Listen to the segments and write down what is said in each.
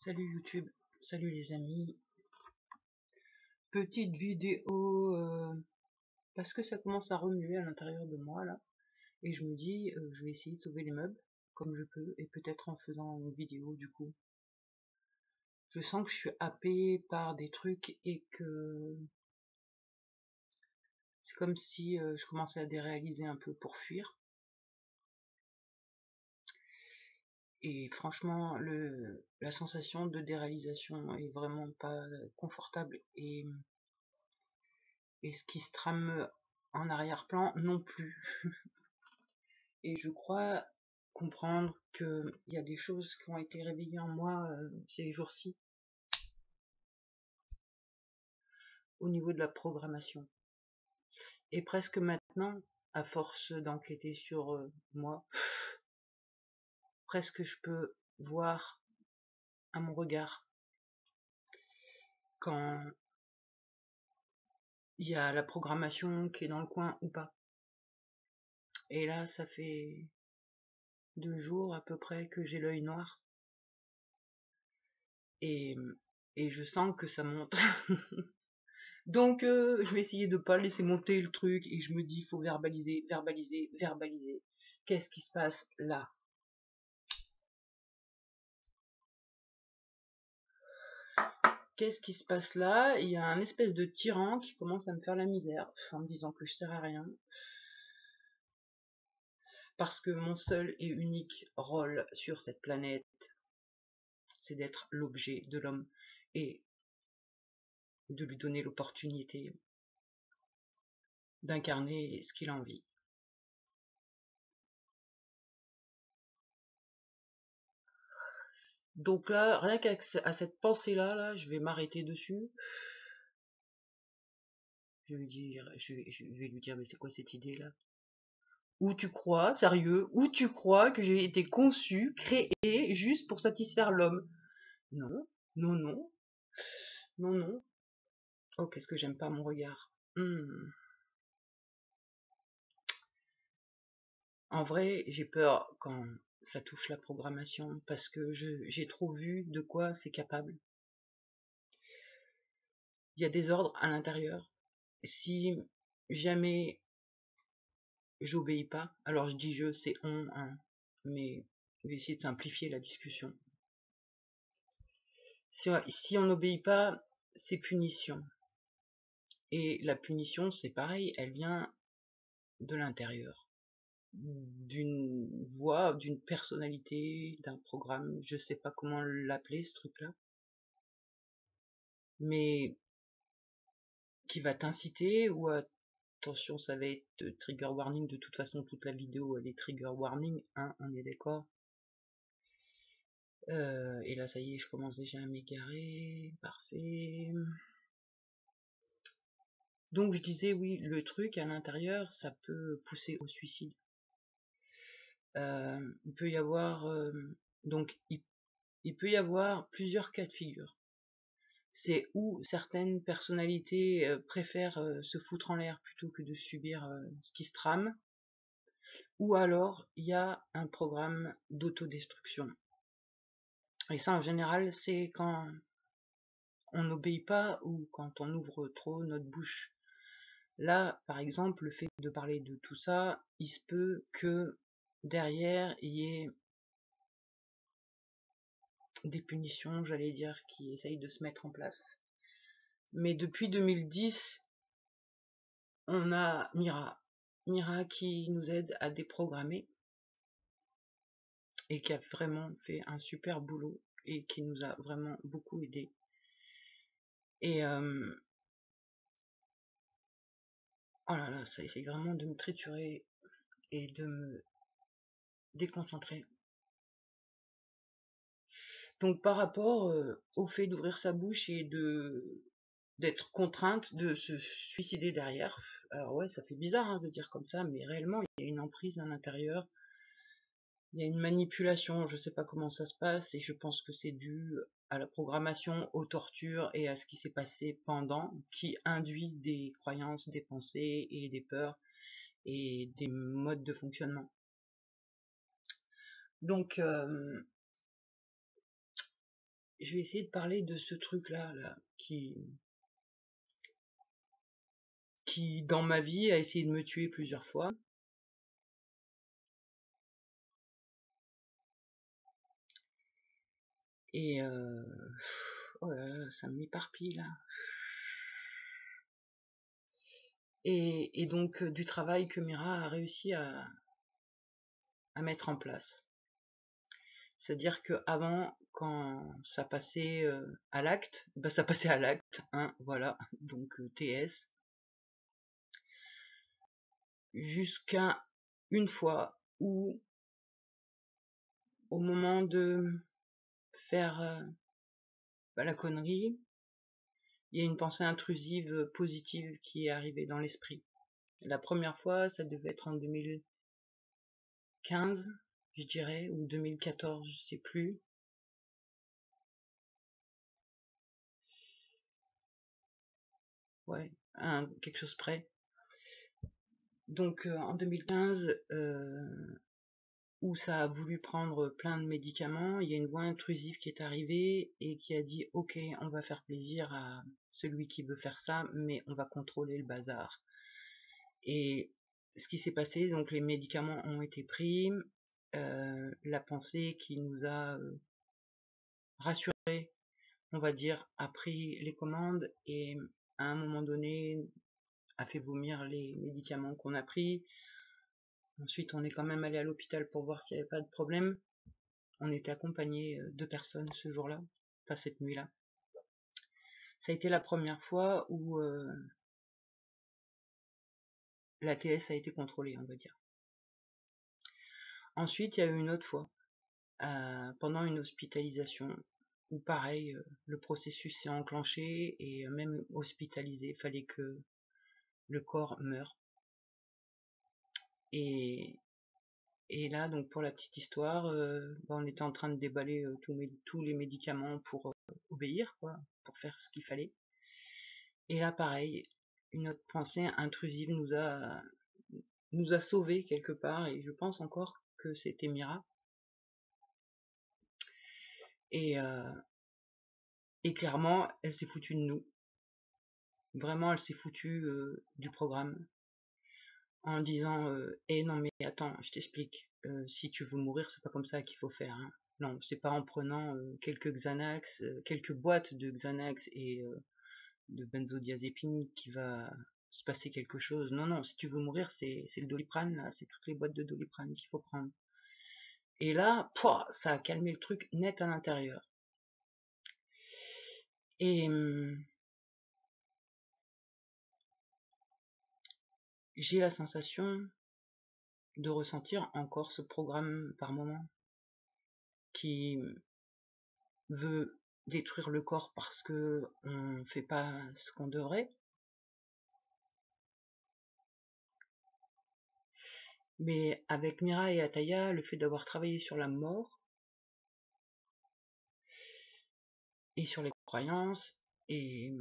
Salut YouTube, salut les amis. Petite vidéo parce que ça commence à remuer à l'intérieur de moi là. Et je me dis, je vais essayer de sauver les meubles comme je peux. Et peut-être en faisant une vidéo du coup. Je sens que je suis happée par des trucs et que c'est comme si je commençais à déréaliser un peu pour fuir. Et franchement, la sensation de déréalisation est vraiment pas confortable. Et ce qui se trame en arrière-plan non plus. Et je crois comprendre qu'il y a des choses qui ont été réveillées en moi ces jours-ci au niveau de la programmation. Et presque maintenant, à force d'enquêter sur moi, presque je peux voir à mon regard quand il y a la programmation qui est dans le coin ou pas. Et là, ça fait 2 jours à peu près que j'ai l'œil noir. Et, et je sens que ça monte. Donc, je vais essayer de pas laisser monter le truc et je me dis, il faut verbaliser, verbaliser, verbaliser. Qu'est-ce qui se passe là? Qu'est-ce qui se passe là? Il y a un espèce de tyran qui commence à me faire la misère en me disant que je sers à rien. Parce que mon seul et unique rôle sur cette planète, c'est d'être l'objet de l'homme et de lui donner l'opportunité d'incarner ce qu'il a envie. Donc là, rien qu'à cette pensée-là, là, je vais m'arrêter dessus. Je vais lui dire, mais c'est quoi cette idée-là? Où tu crois, sérieux, où tu crois que j'ai été conçu, créé, juste pour satisfaire l'homme? Non, non, non, non, non. Oh, qu'est-ce que j'aime pas mon regard. En vrai, j'ai peur quand ça touche la programmation, parce que j'ai trop vu de quoi c'est capable. Il y a des ordres à l'intérieur. Si jamais j'obéis pas, alors je dis je, c'est on, hein, mais je vais essayer de simplifier la discussion. Si on n'obéit pas, c'est punition. Et la punition, c'est pareil, elle vient de l'intérieur. D'une voix, d'une personnalité, d'un programme, je sais pas comment l'appeler ce truc-là. Mais qui va t'inciter ou attention, ça va être trigger warning, de toute façon toute la vidéo elle est trigger warning, hein, on est d'accord. Et là ça y est, je commence déjà à m'égarer, parfait. Donc je disais oui, le truc à l'intérieur, ça peut pousser au suicide. Il peut y avoir donc il peut y avoir plusieurs cas de figure. C'est où certaines personnalités préfèrent se foutre en l'air plutôt que de subir ce qui se trame, ou alors il y a un programme d'autodestruction. Et ça en général c'est quand on n'obéit pas ou quand on ouvre trop notre bouche. Là, par exemple, le fait de parler de tout ça, il se peut que derrière, il y ait des punitions, j'allais dire, qui essayent de se mettre en place. Mais depuis 2010, on a Mira. Mira qui nous aide à déprogrammer et qui a vraiment fait un super boulot et qui nous a vraiment beaucoup aidé. Et oh là là, ça essaye vraiment de me triturer et de me déconcentrer. Donc par rapport au fait d'ouvrir sa bouche et d'être contrainte de se suicider derrière, alors ouais, ça fait bizarre hein, de dire comme ça, mais réellement il y a une emprise à l'intérieur, il y a une manipulation, je sais pas comment ça se passe, et je pense que c'est dû à la programmation, aux tortures et à ce qui s'est passé pendant, qui induit des croyances, des pensées et des peurs et des modes de fonctionnement. Donc je vais essayer de parler de ce truc-là, qui dans ma vie a essayé de me tuer plusieurs fois. Et oh là là, ça m'éparpille là. Et donc du travail que Mira a réussi à mettre en place. C'est-à-dire que avant, quand ça passait à l'acte, bah ça passait à l'acte, hein, voilà, donc TS. Jusqu'à une fois où, au moment de faire la connerie, il y a une pensée intrusive positive qui est arrivée dans l'esprit. La première fois, ça devait être en 2015, je dirais, ou 2014, je sais plus. Ouais, quelque chose près. Donc en 2015, où ça a voulu prendre plein de médicaments, il y a une voix intrusive qui est arrivée et qui a dit ok, on va faire plaisir à celui qui veut faire ça, mais on va contrôler le bazar. Et ce qui s'est passé, donc les médicaments ont été pris, la pensée qui nous a rassurés, on va dire, a pris les commandes et à un moment donné a fait vomir les médicaments qu'on a pris. Ensuite, on est quand même allé à l'hôpital pour voir s'il n'y avait pas de problème. On était accompagné de personnes ce jour-là, enfin cette nuit-là. Ça a été la première fois où la TS a été contrôlée, on va dire. Ensuite, il y a eu une autre fois, pendant une hospitalisation, où pareil, le processus s'est enclenché et même hospitalisé, il fallait que le corps meure. Et là, donc pour la petite histoire, on était en train de déballer tous les médicaments pour obéir, quoi, pour faire ce qu'il fallait. Et là, pareil, une autre pensée intrusive nous a sauvés quelque part, et je pense encore que c'était Mira. Et, et clairement, elle s'est foutue de nous. Vraiment, elle s'est foutue du programme. En disant non mais attends, je t'explique. Si tu veux mourir, c'est pas comme ça qu'il faut faire. Hein. Non, c'est pas en prenant quelques Xanax, quelques boîtes de Xanax et de benzodiazépine qui va se passer quelque chose. Non, non, si tu veux mourir, c'est le Doliprane, là, c'est toutes les boîtes de Doliprane qu'il faut prendre. Et là, pouah, ça a calmé le truc net à l'intérieur. Et j'ai la sensation de ressentir encore ce programme par moment qui veut détruire le corps parce que on fait pas ce qu'on devrait. Mais avec Mira et Ataya, le fait d'avoir travaillé sur la mort et sur les croyances et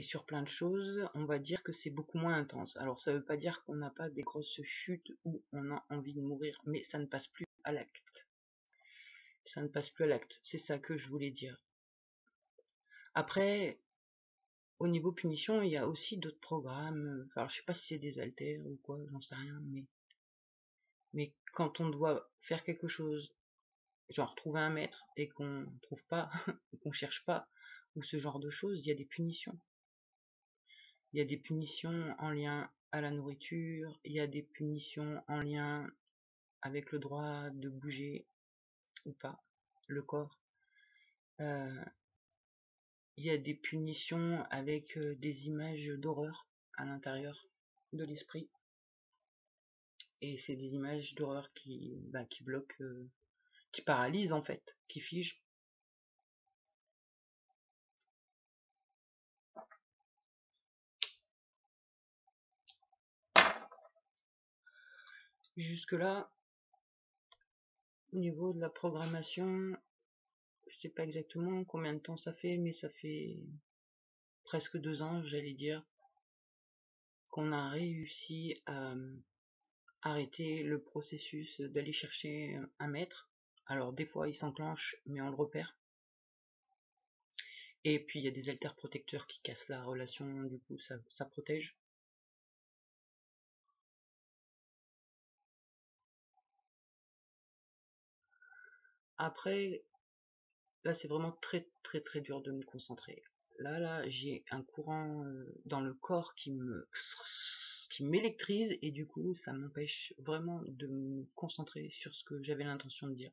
sur plein de choses, on va dire que c'est beaucoup moins intense. Alors ça veut pas dire qu'on n'a pas des grosses chutes où on a envie de mourir, mais ça ne passe plus à l'acte. Ça ne passe plus à l'acte, c'est ça que je voulais dire. Après, au niveau punition, il y a aussi d'autres programmes. Alors je sais pas si c'est des haltères ou quoi, j'en sais rien, mais quand on doit faire quelque chose, genre trouver un maître et qu'on trouve pas, et qu'on cherche pas, ou ce genre de choses, il y a des punitions. Il y a des punitions en lien à la nourriture, il y a des punitions en lien avec le droit de bouger ou pas, le corps. Il y a des punitions avec des images d'horreur à l'intérieur de l'esprit. Et c'est des images d'horreur qui bloquent, qui paralysent en fait, qui figent. Jusque-là, au niveau de la programmation, je sais pas exactement combien de temps ça fait, mais ça fait presque 2 ans, j'allais dire, qu'on a réussi à arrêter le processus d'aller chercher un maître. Alors des fois il s'enclenche, mais on le repère. Et puis il y a des haltères protecteurs qui cassent la relation, du coup ça protège. Après, là c'est vraiment très très très dur de me concentrer. Là j'ai un courant dans le corps qui m'électrise, et du coup ça m'empêche vraiment de me concentrer sur ce que j'avais l'intention de dire.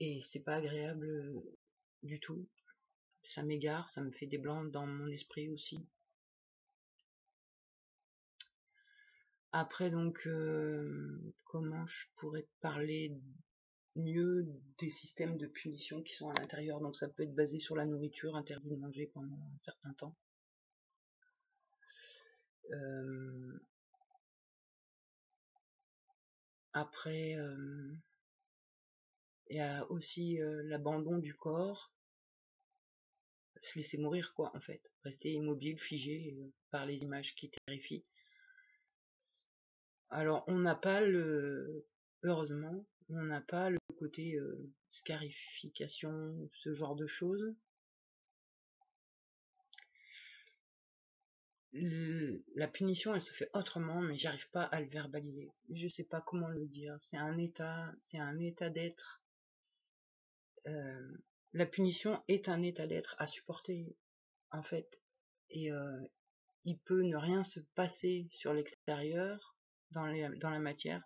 Et c'est pas agréable du tout. Ça m'égare, ça me fait des blancs dans mon esprit aussi. Après donc, comment je pourrais parler mieux des systèmes de punition qui sont à l'intérieur? Donc ça peut être basé sur la nourriture, interdit de manger pendant un certain temps. Après, il y a aussi l'abandon du corps, se laisser mourir quoi en fait, rester immobile, figé par les images qui terrifient. Alors on n'a pas heureusement, on n'a pas le côté scarification, ce genre de choses. La punition, elle se fait autrement, mais j'arrive pas à le verbaliser. Je sais pas comment le dire. C'est un état d'être. La punition est un état d'être à supporter, en fait. Et il peut ne rien se passer sur l'extérieur, dans la matière.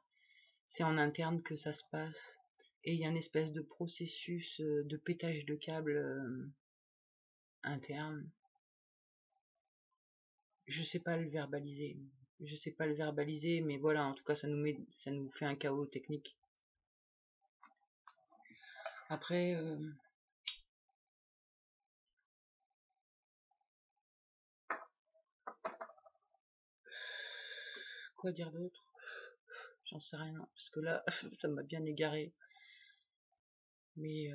C'est en interne que ça se passe. Et il y a une espèce de processus de pétage de câble interne. Je sais pas le verbaliser. Je sais pas le verbaliser, mais voilà, en tout cas, ça nous fait un chaos technique. Après, quoi dire d'autre? J'en sais rien, parce que là, ça m'a bien égaré. Mais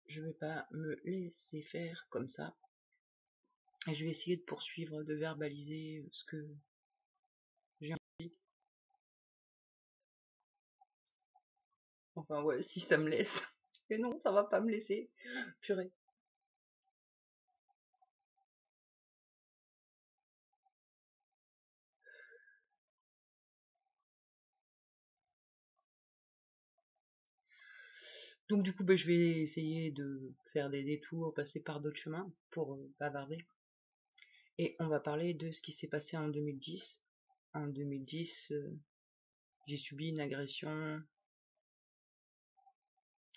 je vais pas me laisser faire comme ça. Et je vais essayer de poursuivre, de verbaliser ce que j'ai envie. Enfin ouais, si ça me laisse. Et non, ça va pas me laisser. Purée. Donc du coup, je vais essayer de faire des détours, passer par d'autres chemins pour bavarder. Et on va parler de ce qui s'est passé en 2010. En 2010, j'ai subi une agression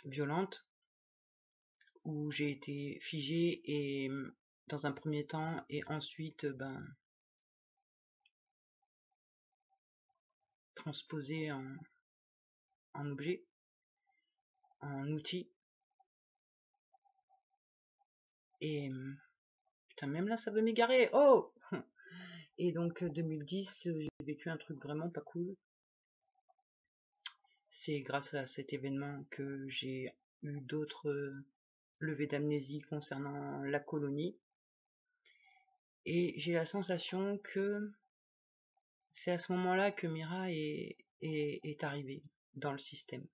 violente où j'ai été figée et dans un premier temps, et ensuite transposée en objet, en outil. Et putain, même là ça veut m'égarer. Oh. Et donc 2010, j'ai vécu un truc vraiment pas cool. C'est grâce à cet événement que j'ai eu d'autres levées d'amnésie concernant la colonie. Et j'ai la sensation que c'est à ce moment-là que Mira est arrivée dans le système.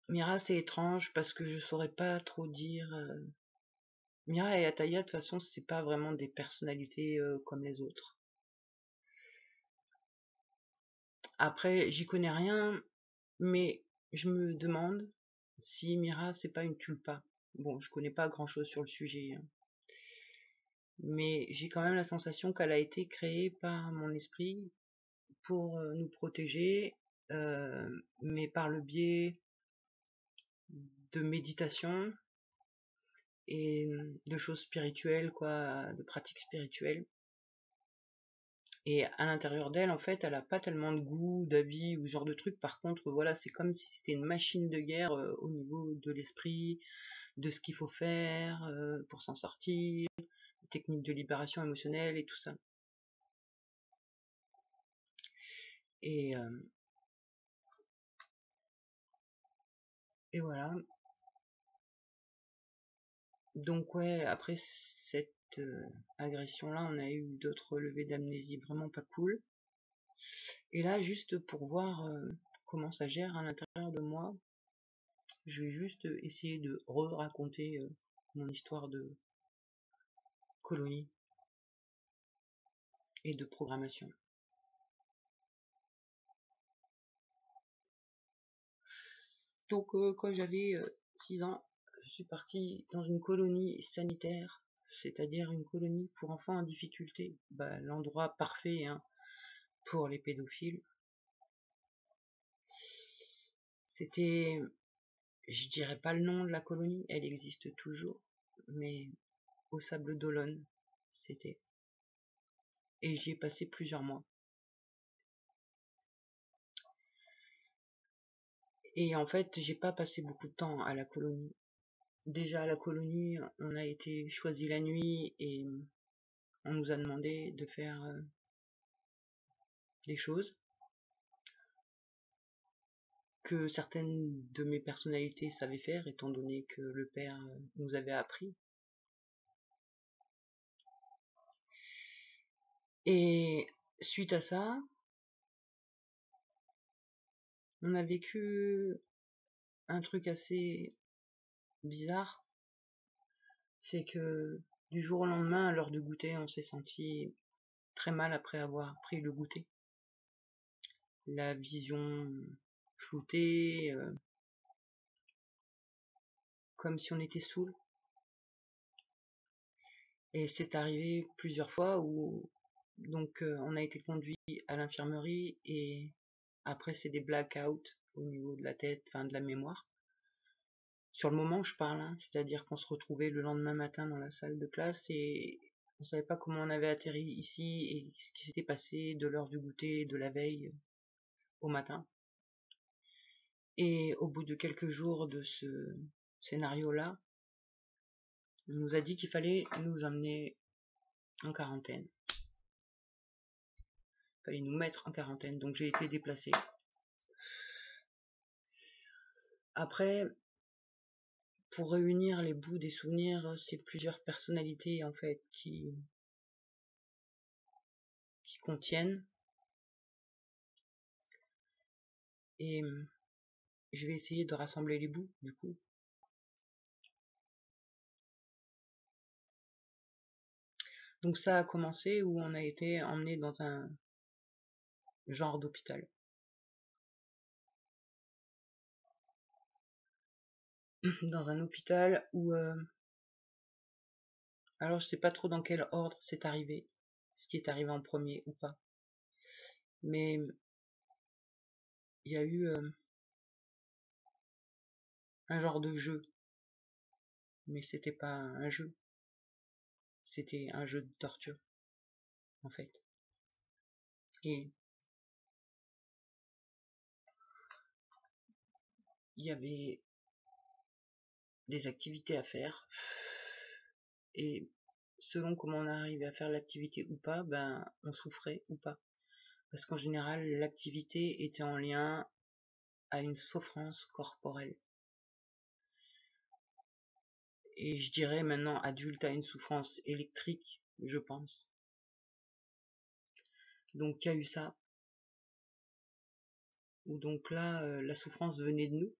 Mira, c'est étrange parce que je saurais pas trop dire. Mira et Ataya, de toute façon, c'est pas vraiment des personnalités comme les autres. Après, j'y connais rien, mais je me demande si Mira, c'est pas une tulpa. Bon, je connais pas grand-chose sur le sujet, hein, mais j'ai quand même la sensation qu'elle a été créée par mon esprit pour nous protéger, mais par le biais de méditation et de choses spirituelles, quoi, de pratiques spirituelles. Et à l'intérieur d'elle, en fait, elle a pas tellement de goût, d'avis ou ce genre de truc. Par contre, voilà, c'est comme si c'était une machine de guerre au niveau de l'esprit, de ce qu'il faut faire pour s'en sortir, des techniques de libération émotionnelle et tout ça. Et, euh, et voilà. Donc ouais, après cette agression-là, on a eu d'autres levées d'amnésie vraiment pas cool. Et là, juste pour voir comment ça gère à l'intérieur de moi, je vais juste essayer de raconter mon histoire de colonie et de programmation. Donc quand j'avais 6 ans, je suis partie dans une colonie sanitaire, c'est-à-dire une colonie pour enfants en difficulté. L'endroit parfait hein, pour les pédophiles. C'était, je dirais pas le nom de la colonie, elle existe toujours, mais au Sable d'Olonne, c'était. Et j'y ai passé plusieurs mois. Et en fait, j'ai pas passé beaucoup de temps à la colonie. Déjà à la colonie, on a été choisi la nuit et on nous a demandé de faire des choses que certaines de mes personnalités savaient faire, étant donné que le père nous avait appris. Et suite à ça, on a vécu un truc assez bizarre. C'est que du jour au lendemain, à l'heure de goûter, on s'est senti très mal après avoir pris le goûter. La vision floutée, comme si on était saoul. Et c'est arrivé plusieurs fois où donc on a été conduit à l'infirmerie et après c'est des blackouts au niveau de la tête, enfin de la mémoire. Sur le moment je parle, hein, c'est-à-dire qu'on se retrouvait le lendemain matin dans la salle de classe et on savait pas comment on avait atterri ici et ce qui s'était passé de l'heure du goûter de la veille au matin. Et au bout de quelques jours de ce scénario-là, on nous a dit qu'il fallait nous emmener en quarantaine. Il fallait nous mettre en quarantaine, donc j'ai été déplacée. Après, pour réunir les bouts des souvenirs, c'est plusieurs personnalités en fait qui contiennent. Et je vais essayer de rassembler les bouts du coup. Donc ça a commencé où on a été emmené dans un genre d'hôpital. Dans un hôpital où alors je sais pas trop dans quel ordre c'est arrivé, ce qui est arrivé en premier ou pas. Mais il y a eu un genre de jeu. Mais c'était pas un jeu. C'était un jeu de torture, en fait. Et il y avait des activités à faire. Et selon comment on arrivait à faire l'activité ou pas, on souffrait ou pas. Parce qu'en général, l'activité était en lien à une souffrance corporelle. Et je dirais maintenant adulte à une souffrance électrique, je pense. Donc il y a eu ça. Où donc là, la souffrance venait de nous,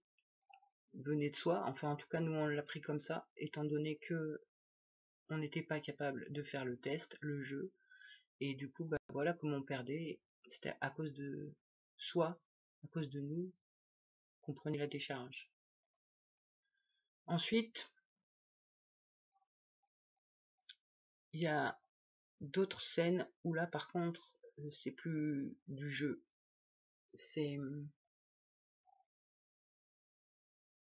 venait de soi. Enfin en tout cas nous on l'a pris comme ça, étant donné que on n'était pas capable de faire le test, le jeu. Et du coup, voilà, comme on perdait, c'était à cause de soi, à cause de nous, qu'on prenait la décharge. Ensuite, il y a d'autres scènes où là, par contre, c'est plus du jeu. C'est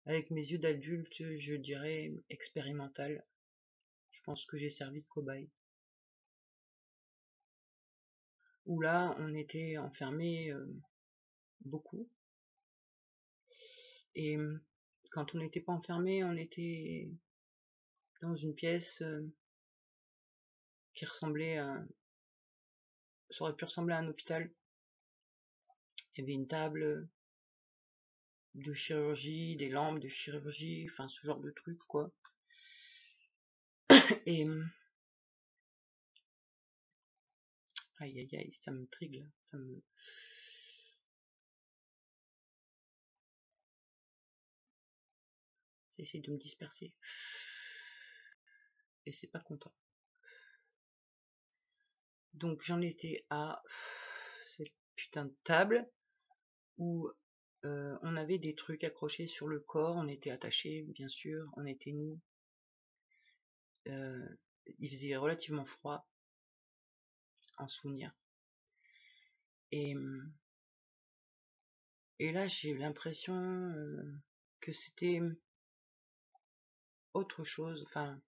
avec mes yeux d'adulte, je dirais expérimental. Je pense que j'ai servi de cobaye. Où là, on était enfermés beaucoup. Et quand on n'était pas enfermé, on était dans une pièce qui ressemblait à... Ça aurait pu ressembler à un hôpital. Il y avait une table de chirurgie, des lampes de chirurgie, enfin ce genre de truc quoi. Et Aïe aïe aïe, ça me trigue là, ça essaye de me disperser. Et c'est pas content. Donc j'en étais à cette putain de table où on avait des trucs accrochés sur le corps, on était attachés, bien sûr, on était nus. Il faisait relativement froid, en souvenir. Et là, j'ai l'impression que c'était autre chose, enfin,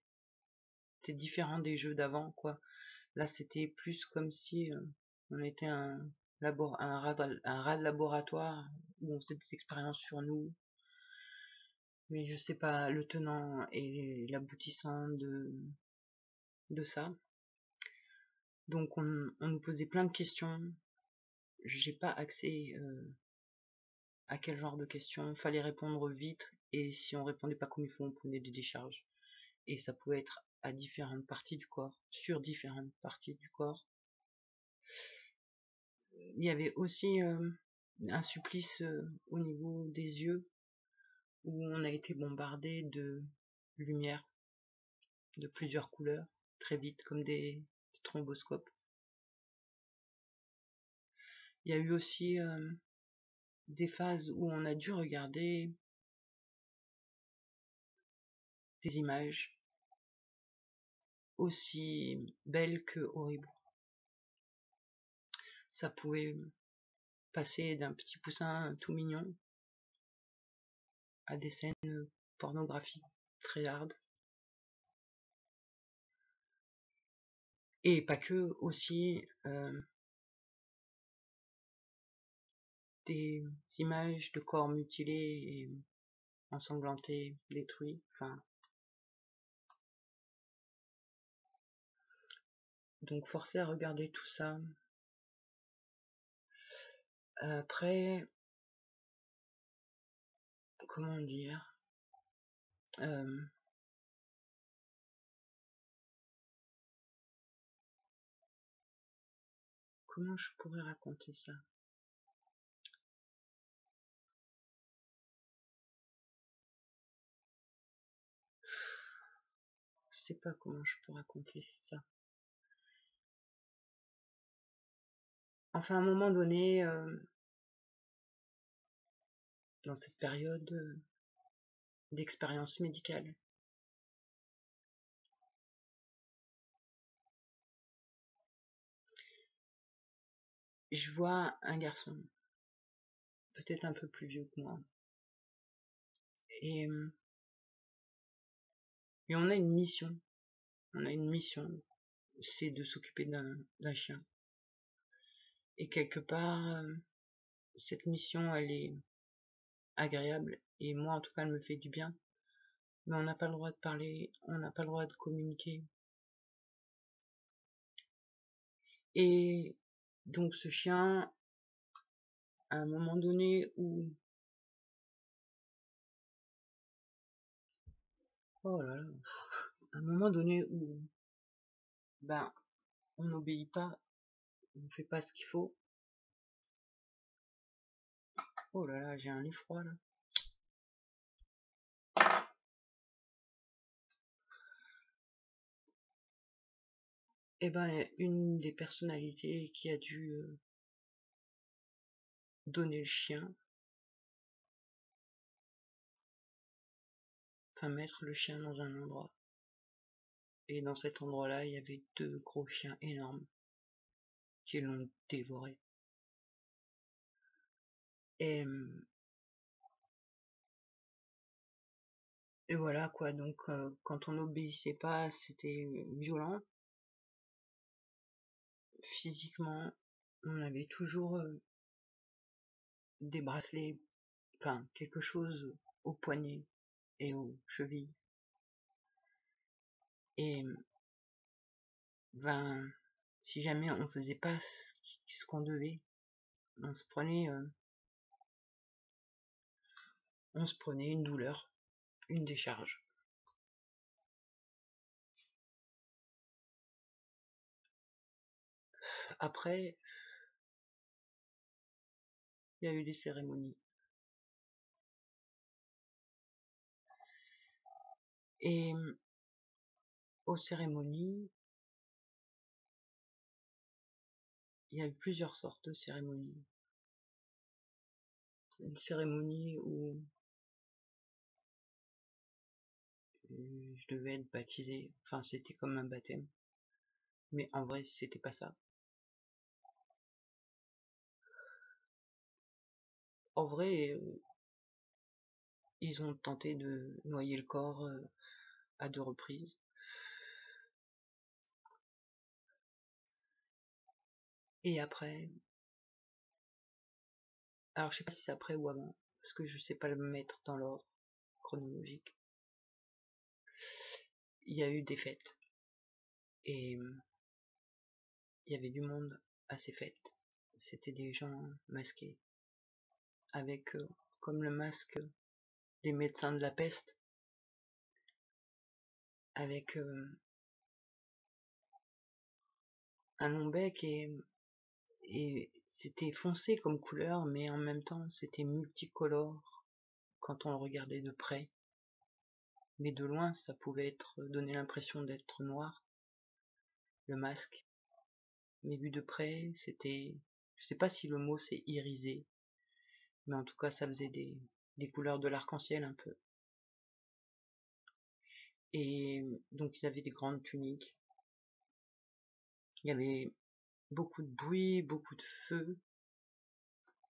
c'était différent des jeux d'avant, quoi. Là, c'était plus comme si on était un rat de laboratoire où on faisait des expériences sur nous. Mais je sais pas le tenant et l'aboutissant de ça. Donc on nous posait plein de questions. J'ai pas accès à quel genre de questions. Fallait répondre vite et si on répondait pas comme il faut, on prenait des décharges. Et ça pouvait être à différentes parties du corps, sur différentes parties du corps. Il y avait aussi un supplice au niveau des yeux où on a été bombardé de lumière de plusieurs couleurs très vite comme des thromboscopes. Il y a eu aussi des phases où on a dû regarder des images aussi belles que horribles. Ça pouvait passer d'un petit poussin tout mignon à des scènes pornographiques très hard. Et pas que, aussi des images de corps mutilés et ensanglantés, détruits. Enfin, donc forcé à regarder tout ça. Après, comment dire, comment je pourrais raconter ça? Je sais pas comment je peux raconter ça. Enfin, à un moment donné, dans cette période d'expérience médicale, je vois un garçon, peut-être un peu plus vieux que moi, et on a une mission. On a une mission, c'est de s'occuper d'un chien. Et quelque part, cette mission, elle est agréable, et moi en tout cas, elle me fait du bien. Mais on n'a pas le droit de parler, on n'a pas le droit de communiquer. Et donc ce chien, à un moment donné où... Oh là là, à un moment donné où, ben, on n'obéit pas, on fait pas ce qu'il faut. Oh là là, j'ai un effroi là. Et ben, une des personnalités qui a dû donner le chien, enfin mettre le chien dans un endroit. Et dans cet endroit-là, il y avait deux gros chiens énormes qui l'ont dévoré. Et voilà quoi, donc quand on n'obéissait pas, c'était violent. Physiquement, on avait toujours des bracelets, enfin quelque chose aux poignets et aux chevilles. Et ben, si jamais on faisait pas ce qu'on devait, on se prenait une douleur, une décharge. après, il y a eu des cérémonies. Et aux cérémonies, il y a eu plusieurs sortes de cérémonies. Une cérémonie où je devais être baptisé, enfin c'était comme un baptême, mais en vrai c'était pas ça. En vrai, ils ont tenté de noyer le corps à 2 reprises. Et après, alors je sais pas si c'est après ou avant, parce que je sais pas le mettre dans l'ordre chronologique. Il y a eu des fêtes. Et il y avait du monde à ces fêtes. C'était des gens masqués, avec comme le masque des médecins de la peste, avec un long bec et c'était foncé comme couleur, mais en même temps c'était multicolore quand on le regardait de près. Mais de loin, ça pouvait donner l'impression d'être noir, le masque. Mais vu de près, c'était, je sais pas si le mot c'est irisé, mais en tout cas ça faisait des couleurs de l'arc-en-ciel un peu. Et donc ils avaient des grandes tuniques. Il y avait beaucoup de bruit, beaucoup de feu.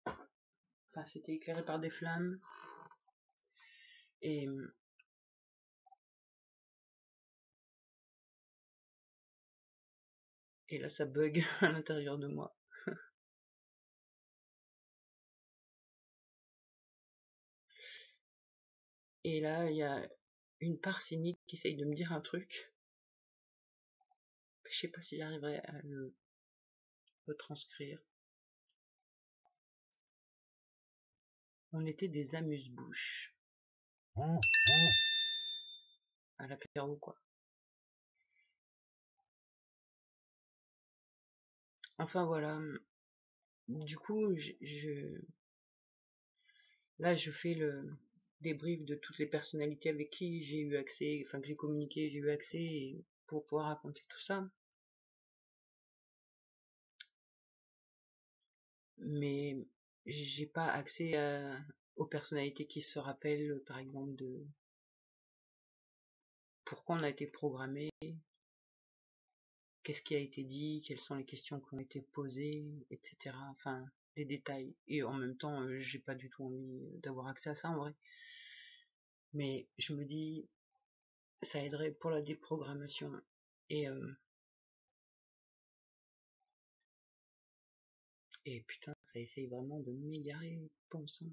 Enfin, c'était éclairé par des flammes. Et là, ça bug à l'intérieur de moi. Et là, il y a une part cynique qui essaye de me dire un truc. Je sais pas si j'arriverai à le retranscrire. On était des amuse-bouches. À l'apéro, quoi. Enfin, voilà. Du coup, là, je fais le débrief de toutes les personnalités avec qui j'ai eu accès, enfin, que j'ai communiqué, j'ai eu accès pour pouvoir raconter tout ça. Mais j'ai pas accès aux personnalités qui se rappellent, par exemple, de pourquoi on a été programmé, qu'est-ce qui a été dit, quelles sont les questions qui ont été posées, etc. Enfin, des détails. Et en même temps, j'ai pas du tout envie d'avoir accès à ça en vrai. Mais je me dis, ça aiderait pour la déprogrammation. Et putain, ça essaye vraiment de m'égarer, pensant.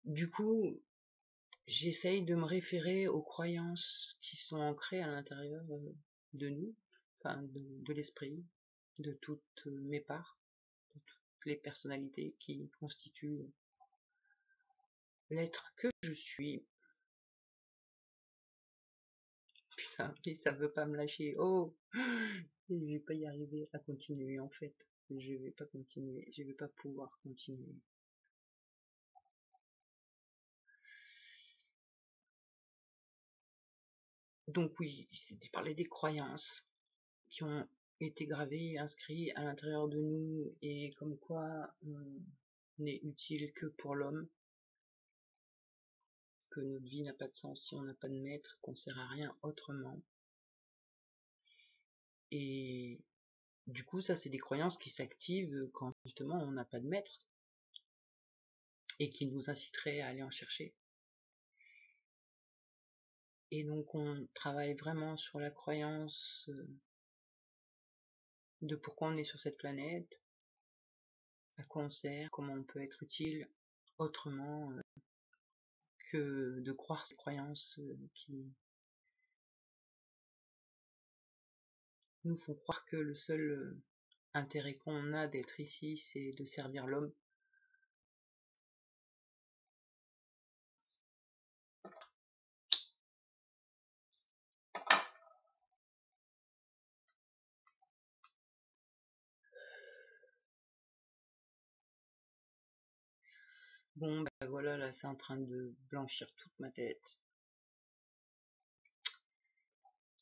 Du coup, j'essaye de me référer aux croyances qui sont ancrées à l'intérieur de nous, enfin de l'esprit, de toutes mes parts, de toutes les personnalités qui constituent l'être que je suis. Putain, mais ça veut pas me lâcher. Oh, je vais pas y arriver à continuer en fait. Je vais pas continuer, je vais pas pouvoir continuer. Donc oui, c'était parler des croyances qui ont été gravés, inscrits à l'intérieur de nous et comme quoi on n'est utile que pour l'homme, que notre vie n'a pas de sens si on n'a pas de maître, qu'on sert à rien autrement. Et du coup, ça c'est des croyances qui s'activent quand justement on n'a pas de maître et qui nous inciteraient à aller en chercher. Et donc on travaille vraiment sur la croyance de pourquoi on est sur cette planète, à quoi on sert, comment on peut être utile autrement que de croire ces croyances qui nous font croire que le seul intérêt qu'on a d'être ici, c'est de servir l'homme. Bon, bah voilà, là c'est en train de blanchir toute ma tête.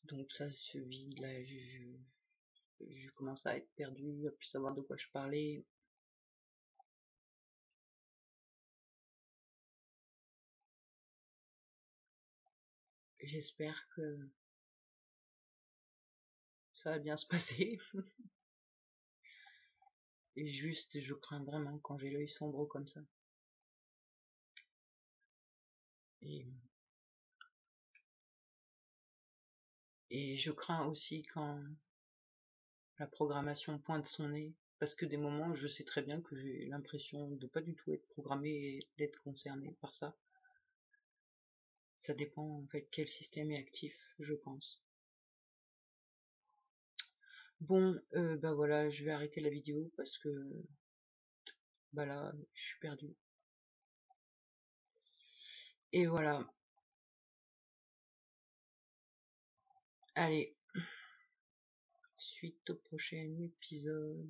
Donc ça se vide, là je commence à être perdu, à plus savoir de quoi je parlais. J'espère que ça va bien se passer. Et juste, je crains vraiment quand j'ai l'œil sombre comme ça. Et, et je crains aussi quand la programmation pointe son nez, parce que des moments, je sais très bien que j'ai l'impression de pas du tout être programmé et d'être concerné par ça. Ça dépend en fait quel système est actif, je pense. Bon, bah voilà, je vais arrêter la vidéo parce que bah là, je suis perdu. Et voilà. Allez, suite au prochain épisode.